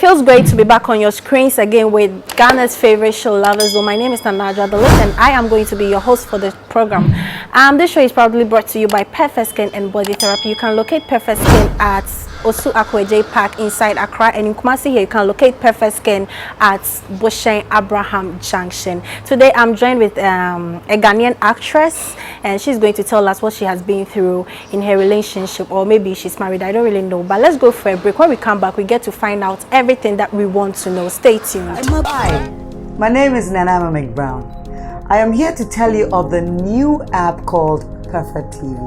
feels great to be back on your screens again with Ghana's favorite show, Lovers Zone. My name is Nanaja The List, and I am going to be your host for the program. This show is proudly brought to you by Perfect Skin and Body Therapy. You can locate Perfect Skin at Osu Akweje Park inside Accra, and in Kumasi here you can locate Perfect Skin at Boshen Abraham Junction. Today I'm joined with a Ghanaian actress, and she's going to tell us what she has been through in her relationship, or maybe she's married. I don't really know, but let's go for a break. When we come back, we get to find out everything that we want to know. Stay tuned. Hi, my name is Nanama McBrown. I am here to tell you of the new app called Perfect TV.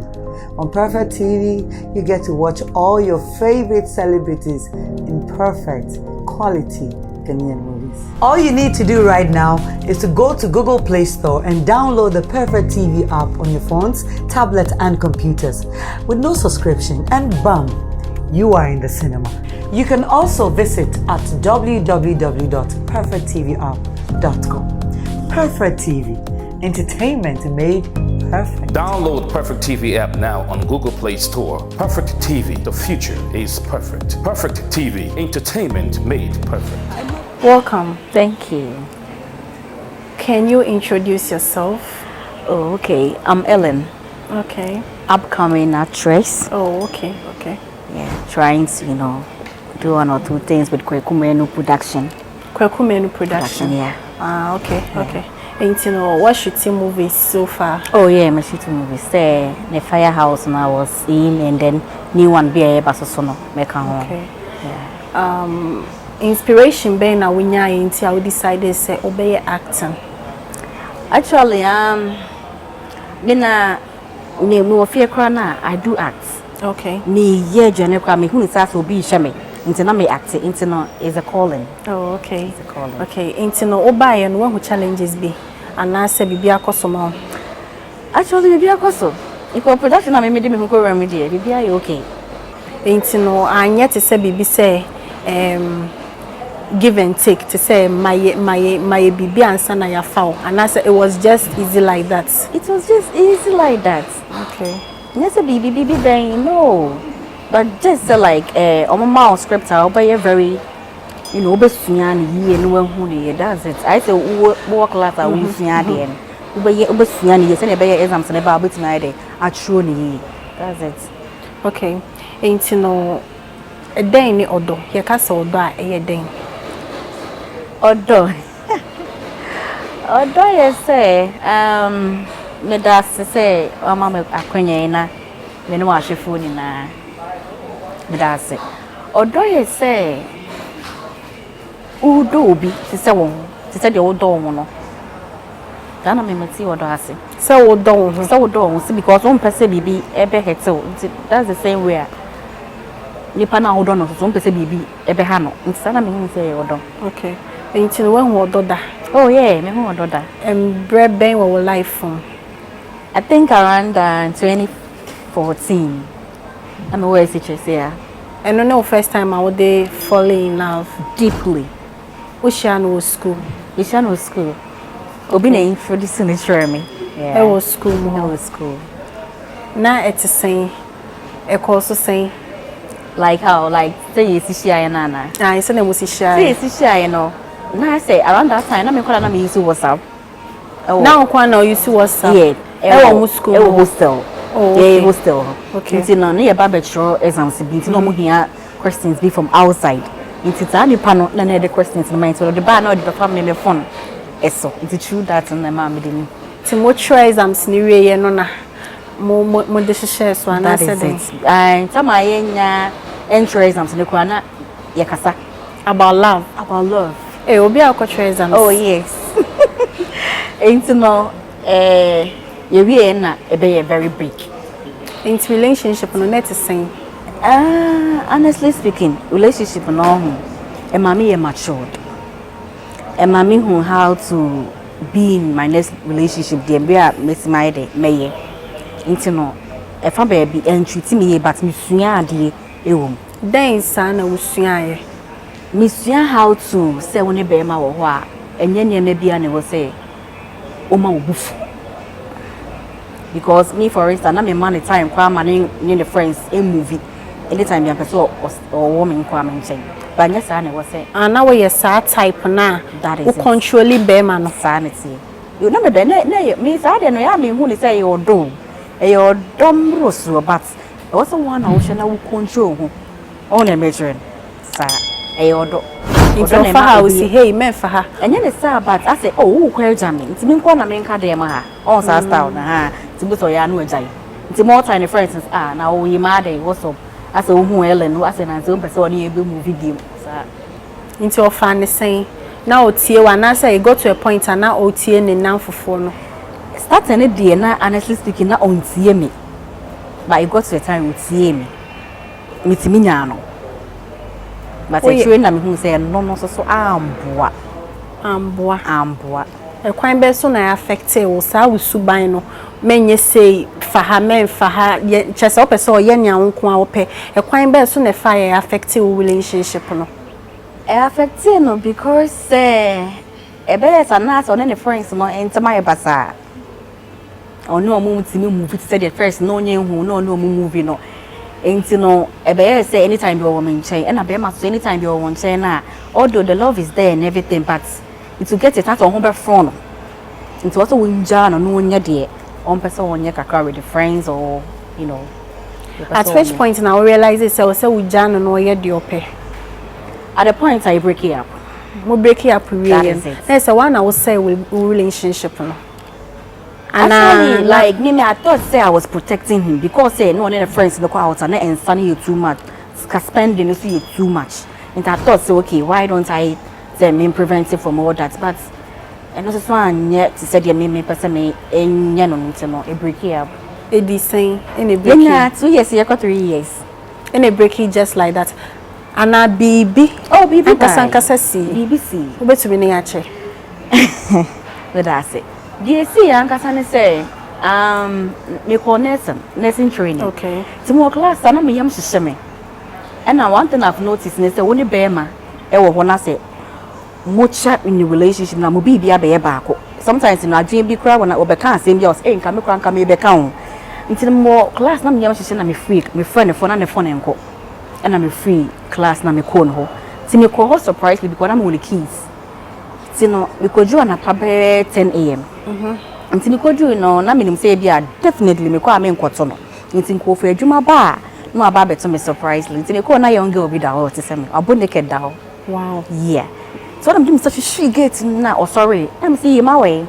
On Perfect TV, you get to watch all your favorite celebrities in perfect quality Ghanaian movies. All you need to do right now is to go to Google Play Store and download the Perfect TV app on your phones, tablets, and computers with no subscription, and bam, you are in the cinema. You can also visit at www.perfecttvApp.com. Perfect TV, entertainment made perfect. Download Perfect TV app now on Google Play Store. Perfect TV, the future is perfect. Perfect TV, entertainment made perfect. Welcome. Thank you. Can you introduce yourself? Oh, okay. I'm Ellen, Okay. upcoming actress. Oh, okay. Okay. Yeah, trying to, do one or two things with Kwekumenu production. Kwekumenu production. Yeah. Ah, okay. Okay. And you know, what shooting movies so far? Oh yeah, my shooting movies. The Firehouse and I was in, and then new one be a basosono. Okay. Yeah. Inspiration being a winner into I decided say obey acting. Actually, then no fear corner. I do act. Okay. Ni ye journey kwa me hunu sa so bi shame. Nti na me act. Nti no is a calling. Oh, okay. It's a calling. Okay. Nti no obaye no who challenges be and I say bibi akosoma. Actually, bibi akoso. Iko production na me mede me ko remedy. Bibi aye okay. Nti no anya te say bibi say give and take to say my bibi ansa na ya foul, and I said it was just easy like that. It was just easy like that. Okay. Yes, a baby, then no. But just like on my mouth script, I'll be a very, best and no who does it. I say, work class, I will see again. Best yes, and a bear exams and about bit night. I truly does it. Okay. Ain't you know a day in the odo, your castle die a day. Odo, yes, say, me das say, oh, mamma, Aquina, me no wash your food in me das it. Odo, yes, say, do be, to say the old dog. Then I may see what I say. So don't, because one person be a better, so that's the same way. Nipana hold on to some person be a behano. Instead of me say, Odo. Okay. Ain't you know when that? Oh, yeah, me who do that. And bread bang our life from. I think around 2014. I'm aware situated here. I don't know first time I would they fall in love Deeply. Ocean was school. Ocean was school. Obine introducing it to me. Yeah. It was school. It was school. Now it's a saying. A course saying. Like how? Like say yes, Shia Nana. I said it was shy. Say yes, Shia, Now I say around that time, I'm calling me use WhatsApp. Now, Kwano, you see WhatsApp. Yeah. School. Hostel. Oh, yeah, hostel. Okay. It's no near barbecue exams. It's no more here questions be from outside. It's a new panel. None of the questions in mind. So the bar now the family me phone. So it's true that and the mom didn't. Timothée exams ni we no na. Mo de share so na said it. And some entry exams in the corner. Yakasa About love. Eh, obi akotwa exams. Oh yes. Ain't no you be na e be very big. Into relationship no net is saying. Honestly speaking, relationship no a mommy matured. A mommy who how to be in my next relationship there be a miss my day may into no if I baby and treat me but me suya ade ewom. Then sana usuaye. Me suya how to say when e be ma wo ho a enye ne bia ne wo say o ma obufu. Because me for instance, I'm a man time kwa man in the friends a movie anytime you person or woman kwa mention. banya sa na wo say na we yes type na that is wo controlly be ma no sanity you know me be na me sa de no ya me hu ni say you do e you dom rosu but was one ocean na wo control ho on a measuring sa e you do into fa house hey men fa ha enye ne sa but I say oh wo kwa jam nti me nko na me nka de ma ha on sa style na ha nti bu so ya no agyan nti more time for instance na wo yi ma de what's up I say hu Ellen wo say na nti o pese oni e be movie game sa into ofa ne sen na otie wa na say go to a point na otie ne nan fofo no starting it there na honestly speaking na on tie me but I got to a time with tie me mitimi nya no but actually na me hu say no so amboa e kwan be so na affect wo sa wo suban no menye say faha men faha chese o pese o ye nya nko a wo pe e kwan be so na fa ye affect wo relationship no affect no because e be sa na so ne friends no entama ye basa ono mu mutimi movie to say the first no nye hu no mu movie no enti no e be say anytime be wo menchen and be ma so anytime be wo menchen na although the love is there and everything but it will get it out on be front into also winja no nya de on person on kakra with the friends or you know at which point now realize it say winja no ye de ope at the point I break it up mo break it up really na say one I will say relationship no and actually like me I thought say I was protecting him because say no one of the friends in the out and then sunny you too much spending you too much and I thought say okay why don't I say me preventive from all that but and also one yet to say the me person me enya no e break it up e di saying in a break yeah 2 years you got 3 years in a break it just like that and a bibi oh bibi ankasa si BBC obetumi ne ya che with that say the see ankasa ne say me call nursing training okay timo class na me yam hye me and one thing I've noticed is say woni bema e wo ho na say mucha in the relationship na mo bibia be baako sometimes na adwen bi kura wona obeka asem bi os nka me kura nka me beka ho nti mo class na me yam hye na me free me friend for na ne phone enko and I'm free class na me ko no ho ti me ko ho surprisingly because I'm only keys ti no me ko ju na pabe 10 am nti me ko ju no na me nim say bia definitely me ko am nkoto no nti nko fo adwuma ba no aba beto me surprisingly nti me ko na young girl bi da ho ti say me abo naked da ho wow yeah so I'm doing such a she get na oh sorry I'm see my way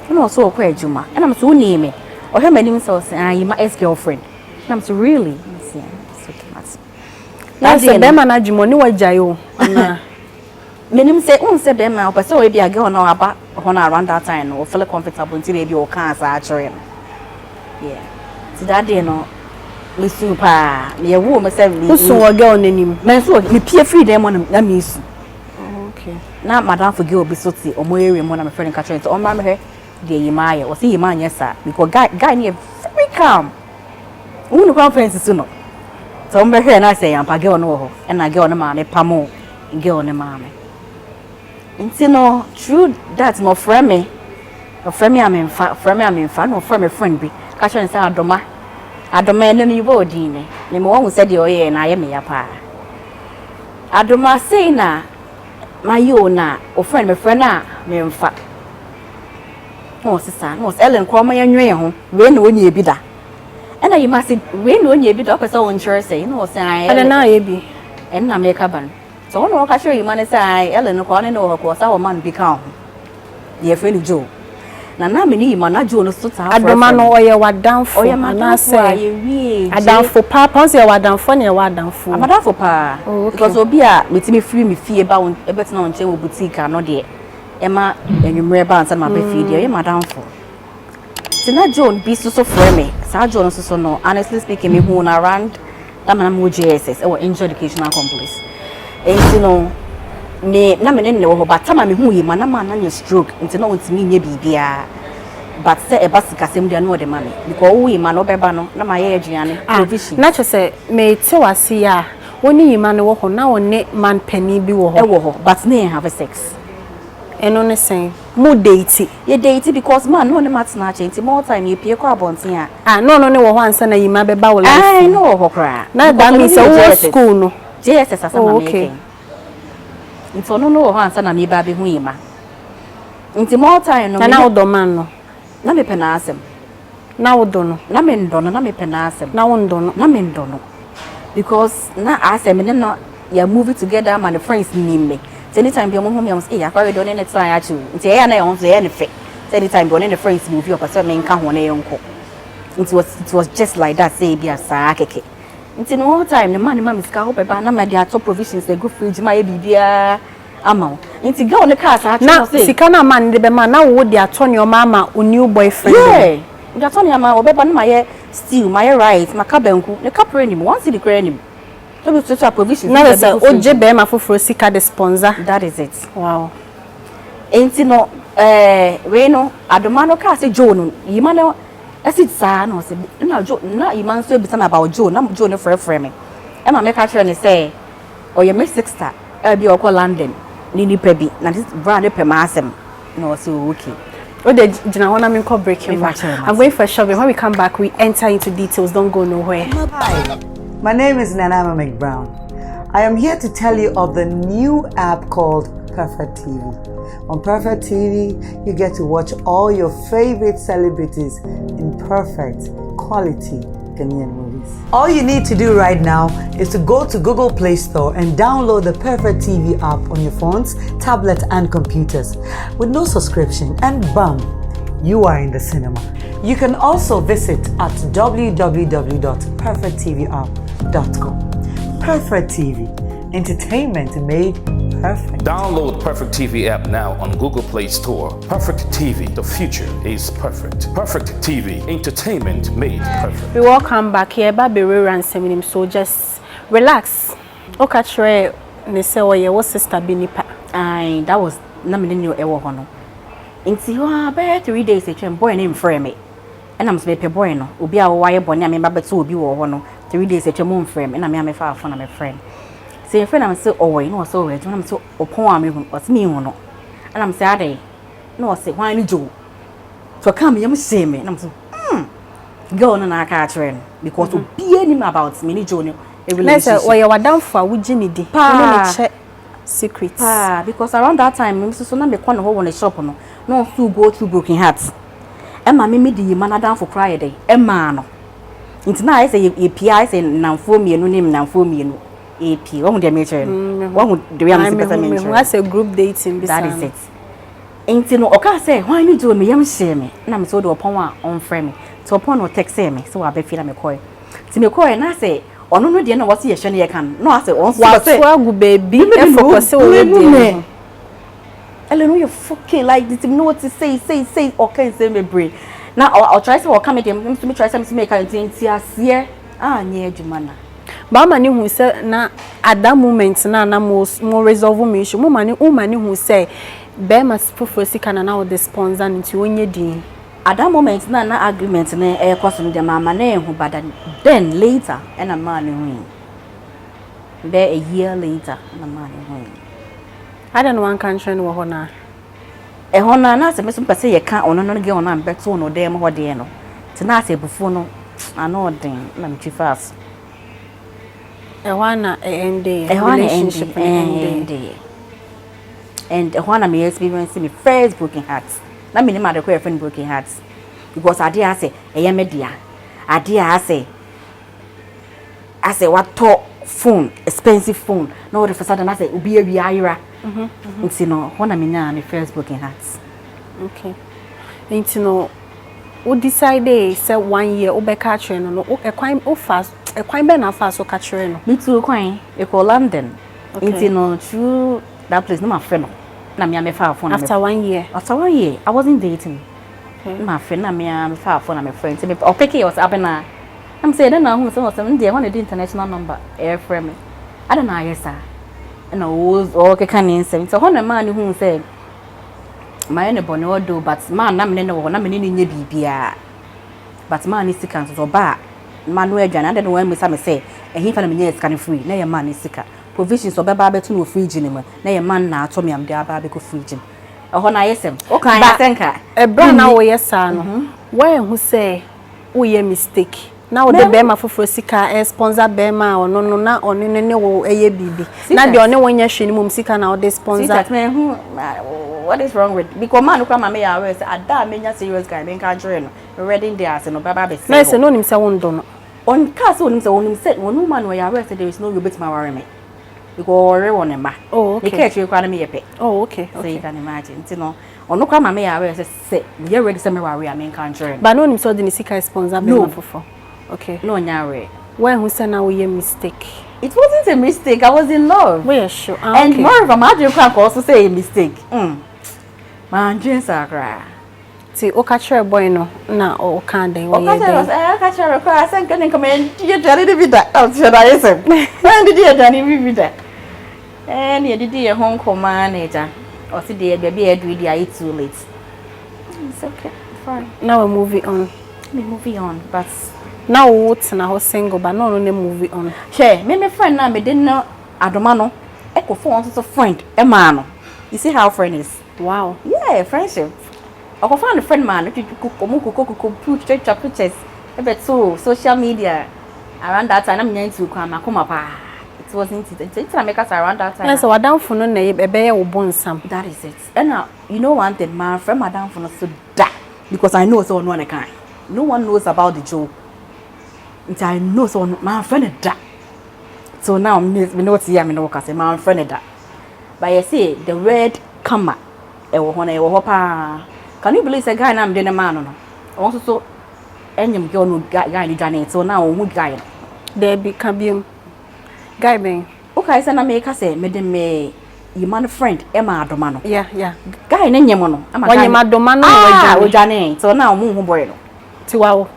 no so ko adwuma and I'm so ni me o he manim so say my ex girlfriend and I'm so really see so much that's the dem na adwuma ni wajayo na menim say say dem na person we be girl na aba ho na around that time no feel comfortable until they be o can sa actually yeah so that day no me super me wo me say me so wo girl nanim me so me pie free dem na me su okay na madam for girl be so ti omo area mo na me friend catch so on ma me he de yimaye o see yimaye yes because guy near very calm unu conference so no so me he na say ampa girl no ho and na girl no ma me pamo girl no ma me nti no true that no friend me am in fa no friend bi catch say adoma no mi bo din ne me won say de oye na ye me ya pa adoma say na my na o friend me friend na me mfa no sister no Ellen kwa ma yanwe ho we na onye bi da and you must we na onye bi da person on church say no say Ellen na ye bi en na me ka ban so no ka sure you man say Ellen kwa ne no ko sa wo man bi ka ho ye friend Joe na me ni man na Joe no so ta adoma no oye wadanfo na say adanfo papa say wadanfo na wadanfo adanfo pa because obi a metimi free me fie ba won ebetina on che wo boutique no de ema enwumre ba ansa ma be fie de ye madanfo tina John bi so for me sa John so no honestly speaking me who na around that man mo JSS or Angel Educational Complex enti no me na me ne wo ba tama me hu yi mana na nya stroke enti no ntimi nya bibia but say e basika sem dia no de mame because we ma no beba no na ma ye aduane provision na che say me te wase ya woni yima no wo ho na woni man pani bi wo ho e wo ho but na have sex eno ne sen mo date ye date because man no ne matna chenti more time ye pie kwa bonten no ne wo ho ansa na yima beba wo life no wo ho kra na da mi say wo school no JSS asama me Nti ono no ho ansa na me ba be hu yima. Nti more time no. Na wo do man no. Na me pena asem. Na wo do no. Na me ndo no na me pena asem. Na wo ndo no. Na me ndo no. Because na asem ne no ya move together man the friends ni me. So anytime be mo home yam say ya kware do ne net try achu. Nti e ya na yon so e ne fe. So anytime be on the friends move up so me nka ho na yonko. It was just like that say be asa keke. Nti no all time the man ma miska ho beba na ma dia top provisions they go fridge ma ye bibia ama. Nti girl ne car sa na sika na man de be ma na wo dia to ne o mama o new boyfriend. Yeah. Dia to ne ma obeba na ma ye stew ma ye rice ma ka banku ne ka pre ni mo once the credit ni. So we to provisions. Na say o je be ma foforo sika the sponsor. That is it. Wow. Nti no we no adoma no car say Joe no yima no esit sa no say na Joe na yima so ebita na about Joe na Joe no frɛ me. E ma me ka kire ne say o ye me 6 bi o ko London ni nipa bi na this brand pe ma asem no say okay. Oh, the Jina me call breaking back. I'm going for shopping. When we come back, we enter into details. Don't go nowhere. Hi, my name is Nanama McBrown. I am here to tell you of the new app called Perfect TV. On Perfect TV, you get to watch all your favorite celebrities in perfect quality Ghanaian movies. All you need to do right now is to go to Google Play Store and download the Perfect TV app on your phones, tablets, and computers with no subscription, and bam, you are in the cinema. You can also visit at www.perfecttvApp.com. Perfect TV, entertainment made perfect. Download Perfect TV app now on Google Play Store. Perfect TV, the future is perfect. Perfect TV, entertainment made perfect. We welcome back here. Baby Ransom, so just relax. Okay, try. Ne say oh yeah, what sister be nipa. Aye, that was na me new ewo ho no. Nti ho about 3 days e twem boy name frame me. And I'm say pe boy no, obi a wo waye bone am ba beto obi wo ho no. 3 days e twem frame me na me am fa afo na me friend. Say friend am say oh no so we am say opon am hu o se me hu no. And I'm say ade no say hwan ni jo. So come yam say me na am say girl no na aka trend because obi anim about me ni jo no. Let's say oh yeah, wadam for wugini di. Pa check secrets. Because around that time me so na me kwa no ho won shop no. No so go through broken hearts. Emma me di man down for cry day. Emma no. Nti na say e PI say namfo mienu nim namfo mienu. AP. What would they measure? What would the way I'm saying? That's a group dating. That is it. Ain't no okay say why you do me yam share me. Na me so do upon one on frame me. To upon no text me. So I be feel me call. Ti me call na say ono no de na what ye hwe na kan. No I say on so say agu baby e focus say we dey. Ellen, you fucking like this. You know what to say. Okay, say me brain. Now I'll try to come at him. Me try to make a thing. See, near Jumana. But many who say na at that moment na more resolve me issue. More many who say be must prefer sika na now the sponsor into onye din. At that moment na agreement na e question dem mama na ehu but then later and a man win. Be a year later and a man win. I don't know one country no ho na. E ho na na se me so pese ye ka ono no ge ono am beto no dem ho de no. Ti na se bufu no ano den na me twi fast. E wana relationship end. And one of my experience me first broken hearts. Na me ma de ko friend broken hearts. Because ade I say e media. Ade I say what talk phone, expensive phone. No the first I say obi awi ayira. Nti no one of my first broken hearts. Okay. Nti no we decide say 1 year we be catch no e kwan o fast e kwan be na fast so catch no. Me too kwan e call London. Nti no through that place no my friend no. Na me fa phone after 1 year. After 1 year I wasn't dating. Okay. My friend na me fa phone na my friend. Me o pick it was up na. I'm saying na hu so dey one the international number air frame me. I don't know yes sir. And I was okay can insane. So when a man who said my neighbor no do but man na me no na me ni nye bibia. But man is sick and so ba man we adwan and when me say e he fa na me nye scan free na your man is sick. Provisions so beba beto no fridge ni mo na your man na ato me am dey aba be ko fridge. E ho na yesem. O kan ya senka. E bra na wo yesa no. Why who say wo ye mistake Now the bema for sika sponsor bema or no ne wo eye bibi. Na de one won nya hwe mum sika na o sponsor. That man what is wrong with because man kwa mama ya we say ada menya serious guy men kan join no wedding day as no baba be say. Na say no nim say won do no. On cast on him say on said one man we ya we say there is no you bet my worry me. Because we want emba. Oh okay. The catch we kwa na me yepe. Oh okay. So you can imagine. You know on kwa mama ya we say we ready say me worry men kan join. But no nim so the sika sponsor bema fofo. Okay. No nyare. When who say now we mistake. It wasn't a mistake. I was in love. We are sure. And moreover, my dream can also say a mistake. Man, dreams are cry. See, o catch your boy no na o can dey. O catch your cry. I say can come in. You tell it be that. Oh, should I say? When did you tell it be that? And you did your home manager. Or see the baby Edward, I eat too late. It's okay. Fine. Now we moving on. We moving on, but. Now what's na ho single but no movie on. Share, me friend na me didn't know adoma no. E ko phone so friend e ma no. You see how friend is? Wow. Yeah, friendship. I ko find a friend man to put pictures. E be to social media around that time I'm nyang to kwa makoma pa. It wasn't it. It's make us around that time. Yes, so madam for no na e be ye wo bonsam. That is it. And now you know one thing, my friend madam for no so that because I know so no one can. No one knows about the joke. I know so my friend that. So now we know what I know because my friend that. But you see the word kama can you believe a guy named the man no? Also so any girl no guy ni Janet so now who guy there be kabium guy ben. Okay say na me ka say me de me you man friend Emma Adomano. Yeah. Guy na nyemo no. Ama guy. When Adomano we Janet so now mu hu boy no. Tiwawo.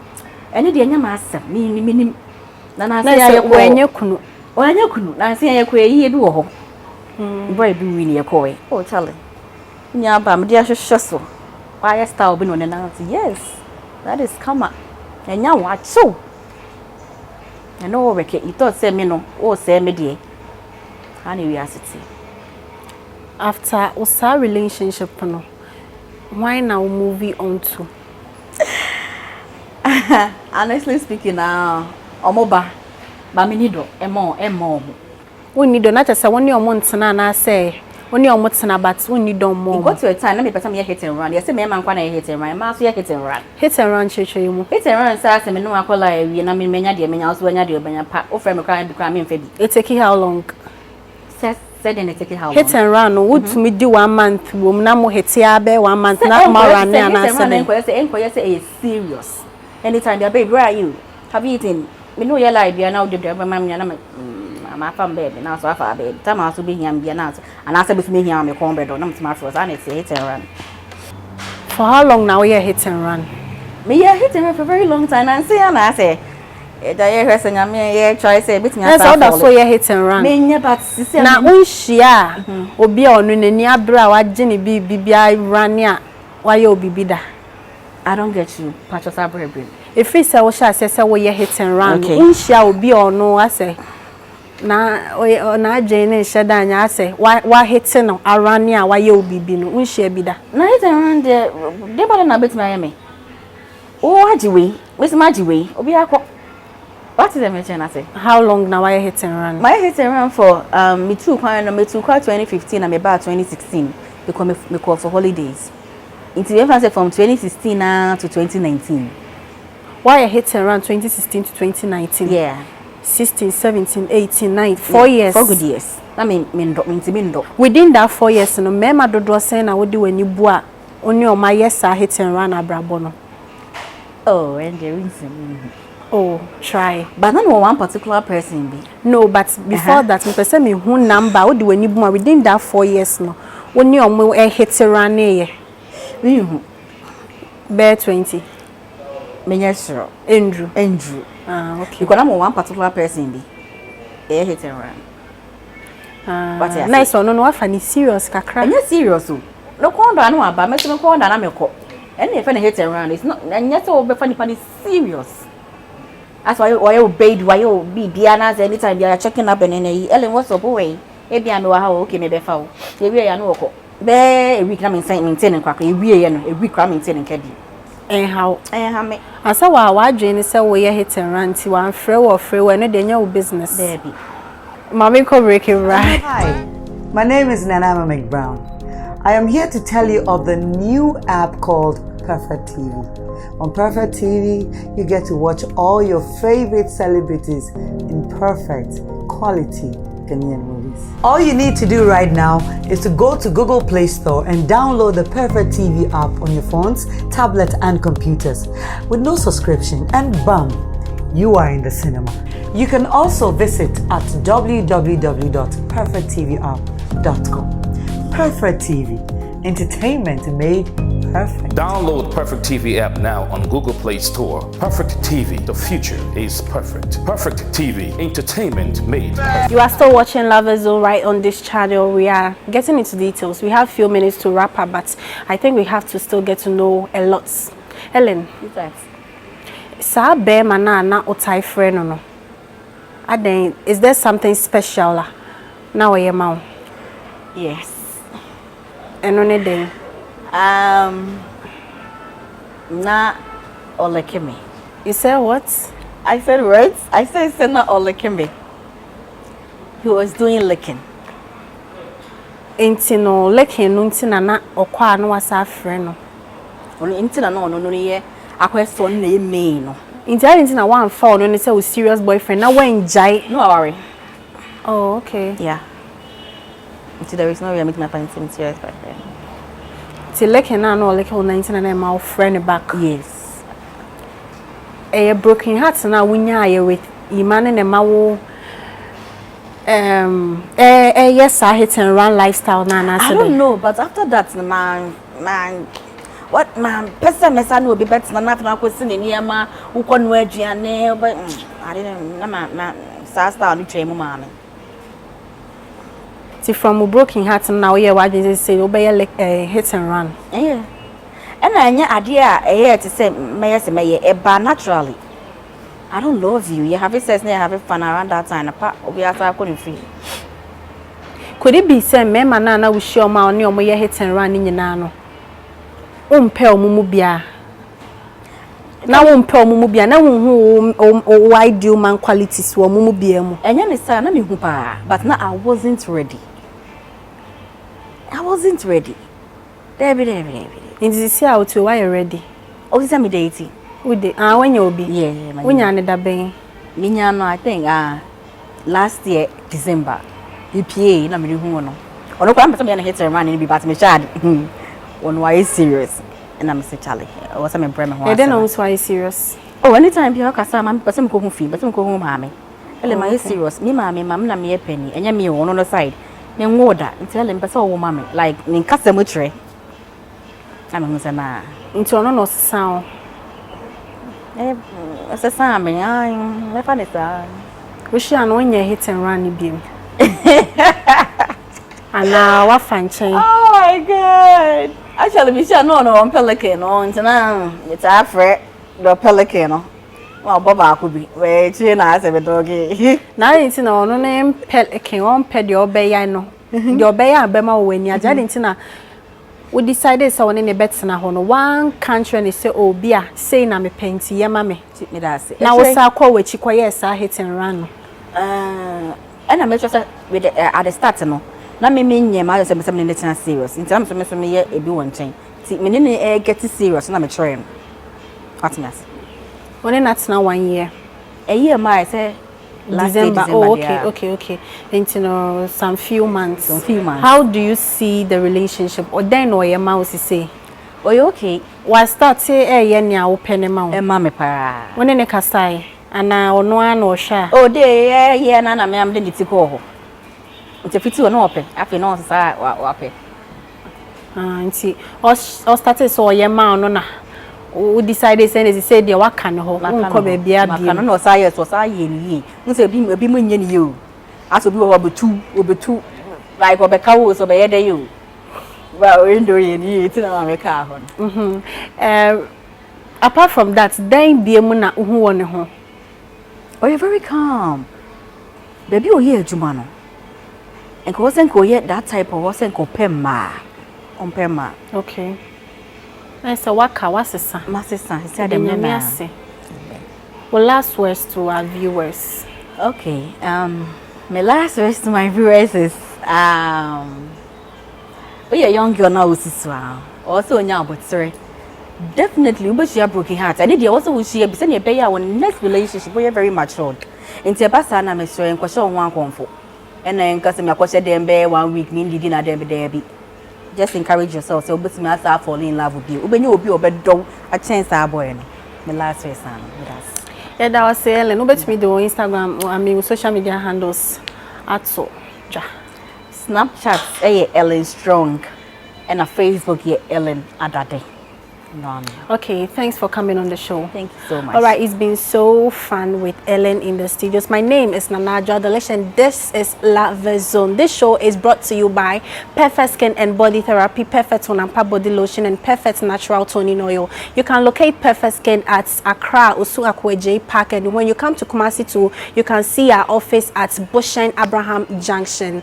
Ene de nya ma asem mi na na say aye ko enye kunu onye kunu na say aye ko eyi bi wo ho boy bi wi ne ye ko e oh Charlie nya ba me de ahwehwe so why style bi no ne na yes that is kama enya wa chu I know we ke ito say me no o say me de ani we asiti after usa relationship no why now movie on to honestly speaking omoba ba me nido emo we need not just one your months na say when your months na but we need more. Go to a time let me person me hit and run. Yes, me man kwa na hit and run. Ma so hit and run. Hit and run cheche mu. Hit and run say me no akola we na me menya de menya so nya de obanya pa. O frame kra bi kra me mfa bi. It take how long? Said then it take how long? Hit and run no would to me do 1 month wo na mo hit ya be 1 month na ma run na say. Enko say is serious. Anytime there baby where are you? Have you eaten? Me know your life now the man na my fam baby now so afa baby time aso be hiam bia now and I say be me hiam me come bedo na mtima afro and it's hit and run. For how long now you hit and run? Me hit and run for a very long time and say and I say da ye hwese nyame ye try say bit me asa that so you hit and run. Me nya but sisi na unhia obi a onu nani abra wa je ne bibia run ya wa ye obibi da. I don't get you. Patch us up every. If we say we shall say we hit and run unhia obi onu ase na jene shedanya ase wa hitting no arani a wa ye obibi no unhia bi da na hit and run de body na bet my me o ajiwe we say ajiwe obi akọ what is the mention I say how long now why hit and run my hit and run for me too kwa 2015 and me back 2016 because me call for holidays until we say from 2016 to 2019 why hit and run 2016 to 2019 yeah 16, 17, 18, 19, 4 years. 4 good years. I mean, within that 4 years, no, Mema Dodo saying I would do when you bua only on my yes, I hit and run a brabono. Oh, and there is oh, try. But not one particular person be. No, but before that, me person me who number would do when you bua within that 4 years, no, only on my hit and run a bear 20. Me sure. Andrew. Okay. Because I'm one particular person be. Hit and run. Nice one. No, funny serious kakra. And serious so. No kwanda no aba, me so kwanda na me ko. And if any hit and run, it's not. And yes, so be funny serious. That's why you obeyed. Why you be Diana's anytime they are checking up and any Ellen what's up away. Maybe I know how okay maybe foul. The way I know ko. Be a week na maintain kwakwa. A week na maintaining kedi. how me. asa wa adwene say wo ye hit and run ti wan frɛ wo no de nya wo business Baby. Mami ko break it right. Hi, my name is Nanama McBrown. I am here to tell you of the new app called Perfect TV. On Perfect TV, you get to watch all your favorite celebrities in perfect quality Ghanaian movies. All you need to do right now is to go to Google Play Store and download the Perfect TV app on your phones, tablet, and computers with no subscription, and bam, you are in the cinema. You can also visit at www.perfecttvApp.com. Perfect TV, entertainment made perfect. Download Perfect TV app now on Google Play Store. Perfect TV, the future is perfect. Perfect TV, entertainment made perfect. You are still watching Lovers Zone right on this channel. We are getting into details. We have few minutes to wrap up, but I think we have to still get to know a lot. Helen, sa be mana na otai friend no. Aden, is there something special la? Na wo ye ma wo? Yes. Eno ne den. Na Olekeme. You said what? I said words. I said Sena Olekeme. He was doing licking. Enti no leke no nti na okwa no wasa friend no. Ono intina no ye akweso na eme no. Inti I didn't na one fall no say was serious boyfriend. Now when jai. No worry. Oh, okay. Yeah. Until there is no way I'm making my parents serious boyfriend. Ti leke na no leke o 19 na my friend back. Yes. A broken heart na wunya ye with imane na mawo yes I hit and run lifestyle na I don't know, but after that man what man person me say no be better na na kwesi ne niema ukọ no aduane but I didn't na style no twem mama. Ti from broken heart na we wadin say obey like hit and run. Yeah. And anya ade a to say me eba naturally. I don't love you. You have sex na have fun around that time. Apa obi asa ko free. Could it be say me man na we show ma oni omo ye hit and run nyina no. Umpe omumu bia. Na umpe omumu bia na hu o ideal man qualities wo omumu bia mu. Enya ne say na me hu pa, but now I wasn't ready. Debbie. In this year out why you ready? Oh, say me dating. Ude when you be? Yeah, when you ne da ben. Minya no I think last year December. EPA na me hu no. Ono kwa mpesa me na hit man ni bi but me shade. One why serious. And I'm say Charlie. What's my brother ho. I don't know why serious. Oh, anytime you kasa man person ko hu fi, person ko hu maame. Ele my serious. Me maame mam na me penny. Enya me ono no side. Me ngoda. Ntele mpesa wo maame. Like ni kasa mu tre. I'm hu say na. Nti ono no sound. Asa sam me ai. Me fa ne sa. We share no nya hit and run bi. Ana wa fanchen. Oh my god. Actually, we shall no on pelican no ntina it's afre the pelican no. Well, Baba could be. Wait, she na say be doggy. Na nti na ono na pelican on pe de obeya no. De obeya abema wo ani aja de nti na we decided so one ne betina ho no one country ne say obia say na me penti ye ma me. Me da say. Na wo sa kwa wachi kwa yes a hit and run no. And I make sure with at the start no. Na me nye ma say me ne tina serious. Nti am so me ye ebi won chen. Ti me ne get serious na me try no. What me say? One not now 1 year. A year my say last December. December. Oh, okay. And you know, some few months. Months. How do you see the relationship? Or then or your mouse say? Oh, you okay? Why start say nya open mouth? Mama para. When ne kasai ana ono an o sha. Oh, dey na me am de tiko ho. Nti fiti ono ope. Afi no sa wape. Nti o started so your ma no na. We decided say dey waka no ho. Nko be bia bia. Maka no no sa yes, so sa ye ni. Nse bi mu nye ni yo. Aso bi wo obetu like obeka wo so be ye dey yo. Well, we do ye ni ti na me ka ho. Apart from that, then be mu na hu won ho. Oh, you're very calm. Baby o here adwuma no. Enko sen ko ye that type of was enko pema. On pema. Okay. I said, Waka, what's the My sister, he said them name? Well, last words to our viewers. Okay. My last words to my viewers is we are young girl now, also in your but sorry. Definitely, but she a broken heart. And it also will she be sending a pay our next relationship. We are very matured. Into a person, I'm sure, and question one comfort. And then, because I'm a question, them bear 1 week, mean dinner, them be. Just encourage yourself. So, but me also fall in love with you. When you will be over, don't a chance, our boy. My last words, with us. Yeah, that was Ellen. No, bet me do Instagram. I mean, social media handles. At so, ja. Snapchat, Ellen Strong, and a Facebook, Ellen Adade. No. Okay, thanks for coming on the show. Thank you so much. All right, it's been so fun with Ellen in the studios. My name is Nanaja Delish, and this is Love Zone. This show is brought to you by Perfect Skin and Body Therapy, Perfect Onampa Body Lotion, and Perfect Natural Toning Oil. You can locate Perfect Skin at Accra, Osuakwe J Park, and when you come to Kumasi too, you can see our office at Bushen Abraham Junction.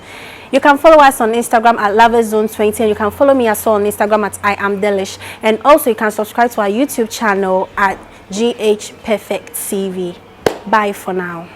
You can follow us on Instagram at LoveZone20, and you can follow me as well on Instagram at I am Delish. And also you can subscribe to our YouTube channel at GH Perfect TV. Bye for now.